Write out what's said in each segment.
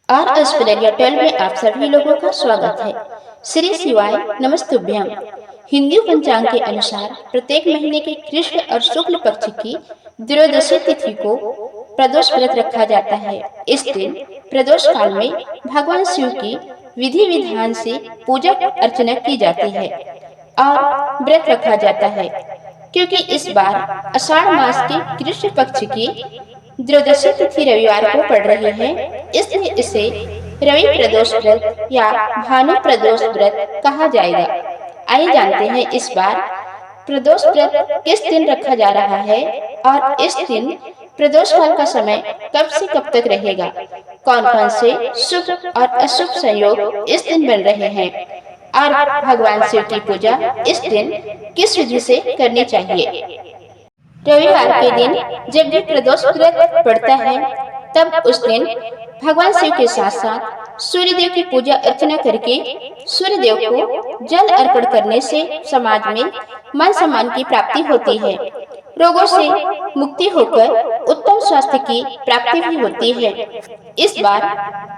और अस्पृश्य 12 में आप सभी लोगों का स्वागत है। श्री शिवाय नमस्तुभ्यम। हिंदू पंचांग के अनुसार प्रत्येक महीने के कृष्ण और शुक्ल पक्ष की त्रयोदशी तिथि को प्रदोष व्रत रखा जाता है। इस दिन प्रदोष काल में भगवान शिव की विधि विधान से पूजा अर्चना की जाती है और व्रत रखा जाता है। क्योंकि इस बार आषाढ़ मास के कृष्ण पक्ष की त्रयोदशी तिथि रविवार को पड़ रही है, इसलिए इसे रवि प्रदोष व्रत या भानु प्रदोष व्रत कहा जाएगा। आइए जानते हैं इस बार प्रदोष व्रत किस दिन रखा जा रहा है और इस दिन प्रदोष काल का समय कब से कब तक रहेगा, कौन कौन से शुभ और अशुभ संयोग इस दिन बन रहे हैं और भगवान शिव की पूजा इस दिन किस विधि से करनी चाहिए। रविवार के दिन जब भी प्रदोष व्रत पड़ता है, तब उस दिन भगवान शिव के साथ साथ सूर्य देव की पूजा अर्चना करके सूर्य देव को जल अर्पण करने से समाज में मान सम्मान की प्राप्ति होती है, रोगों से मुक्ति होकर उत्तम स्वास्थ्य की प्राप्ति भी होती है। इस बार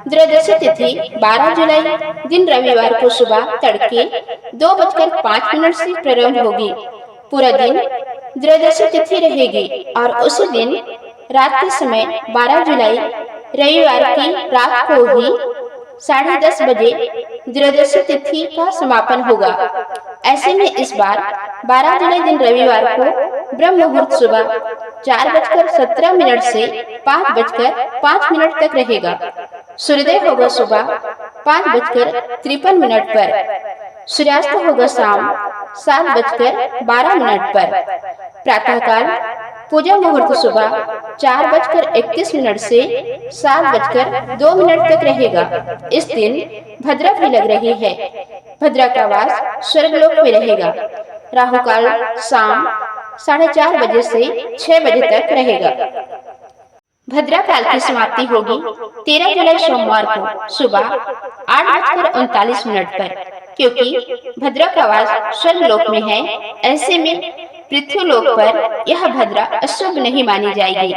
त्रयोदशी तिथि 12 जुलाई दिन रविवार को सुबह तड़के 2:05 से प्रारंभ होगी। पूरा दिन त्रयोदशी तिथि रहेगी और उसी दिन रात के समय 12 जुलाई रविवार की रात को ही 10:30 बजे त्रयोदशी तिथि का समापन होगा। ऐसे में इस बार 12 जुलाई दिन रविवार को ब्रह्म मुहूर्त सुबह 4:17 से 5:05 तक रहेगा। सूर्योदय होगा सुबह 5:53 पर। सूर्यास्त होगा शाम 7:12 पर। प्रातःकाल पूजा मुहूर्त सुबह 4:31 से 7:02 तक रहेगा। इस दिन भद्रा भी लग रही है। भद्रा का वास स्वर्गलोक में रहेगा। राहु काल शाम 4:30 बजे से 6 बजे तक रहेगा। भद्रा काल की समाप्ति होगी 13 जुलाई सोमवार को सुबह 8:39 पर। क्योंकि भद्रा का वास स्वर्गलोक में है, ऐसे में पृथ्वीलोक पर यह भद्रा अशुभ नहीं मानी जाएगी।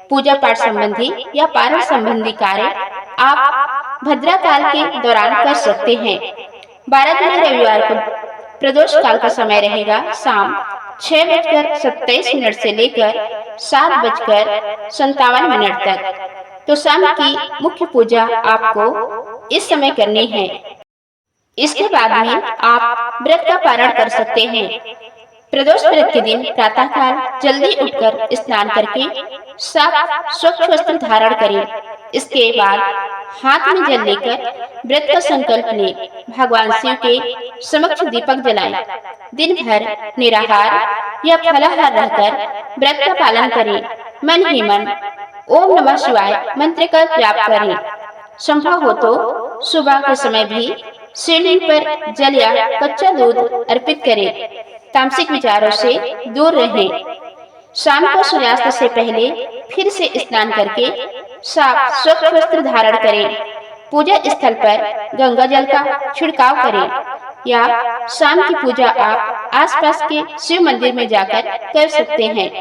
पूजा पाठ संबंधी या पारण संबंधी कार्य आप भद्रा काल के दौरान कर सकते हैं। 12 जुलाई रविवार को प्रदोष काल का समय रहेगा शाम 6:27 से लेकर 7:57 तक। तो शाम की मुख्य पूजा आपको इस समय करनी है। इसके बाद में आप व्रत का पारण कर सकते हैं। प्रदोष व्रत के दिन प्रातःकाल जल्दी उठकर स्नान करके साफ स्वच्छ वस्त्र धारण करें। इसके बाद हाथ में जल लेकर व्रत का संकल्प लें। भगवान शिव के समक्ष दीपक जलाएं। दिन भर निराहार या फलाहार रहकर व्रत का पालन करें। मन ही मन ओम नमः शिवाय मंत्र का जाप करें। संभव हो तो सुबह के समय भी शिवलिंग पर जल या कच्चा दूध अर्पित करें। तामसिक विचारों से दूर रहें। शाम को सूर्यास्त से पहले फिर से स्नान करके साफ स्वच्छ वस्त्र धारण करें। पूजा स्थल पर गंगा जल का छिड़काव करें या शाम की पूजा आप आसपास के शिव मंदिर में जाकर कर सकते हैं।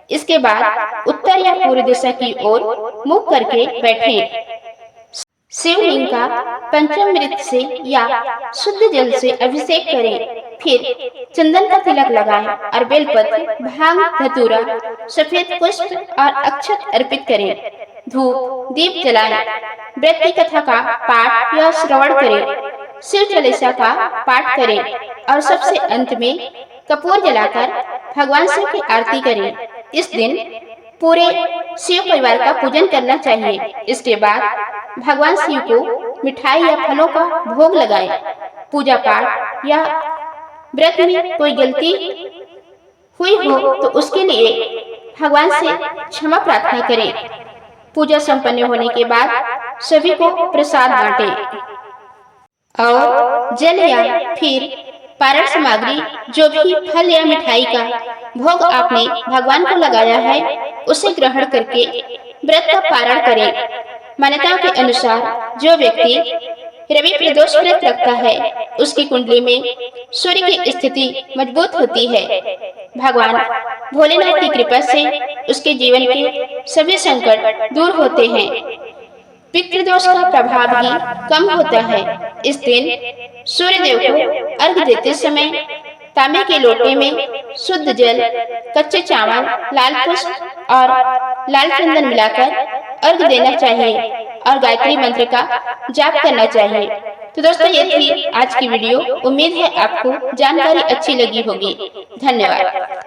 इसके बाद उत्तर या पूर्व दिशा की ओर मुख करके बैठें। शिवलिंग का पंचामृत से या शुद्ध जल से अभिषेक करें। फिर चंदन का तिलक लगाएं और बेलपत्र, भांग, धतूरा, सफेद पुष्प और अक्षत अर्पित करें। धूप दीप जलाएं। व्रत की कथा का पाठ या श्रवण करें। शिव चालीसा का पाठ करें और सबसे अंत में कपूर जलाकर भगवान शिव की आरती करें। इस दिन पूरे शिव परिवार का पूजन करना चाहिए। इसके बाद भगवान शिव को मिठाई या फलों का भोग लगाएं। पूजा पाठ या व्रत में कोई गलती हुई हो तो उसके लिए भगवान से क्षमा प्रार्थना करें। पूजा संपन्न होने के बाद सभी को प्रसाद बांटें और जल या फिर पारण सामग्री जो भी फल या मिठाई का भोग आपने भगवान को लगाया है उसे ग्रहण करके व्रत का पारण करें। मान्यता के अनुसार जो व्यक्ति रवि प्रदोष व्रत रखता है उसकी कुंडली में सूर्य की स्थिति मजबूत होती है। भगवान भोलेनाथ की कृपा से उसके जीवन के सभी संकट दूर होते हैं। पितृदोष का प्रभाव भी कम होता है। इस दिन सूर्य देव को अर्घ देते समय तांबे के लोटे में शुद्ध जल, कच्चे चावल, लाल पुष्प और लाल चंदन मिलाकर अर्घ देना चाहिए और गायत्री मंत्र का जाप करना चाहिए। तो दोस्तों, ये थी आज की वीडियो। उम्मीद है आपको जानकारी अच्छी लगी होगी। धन्यवाद।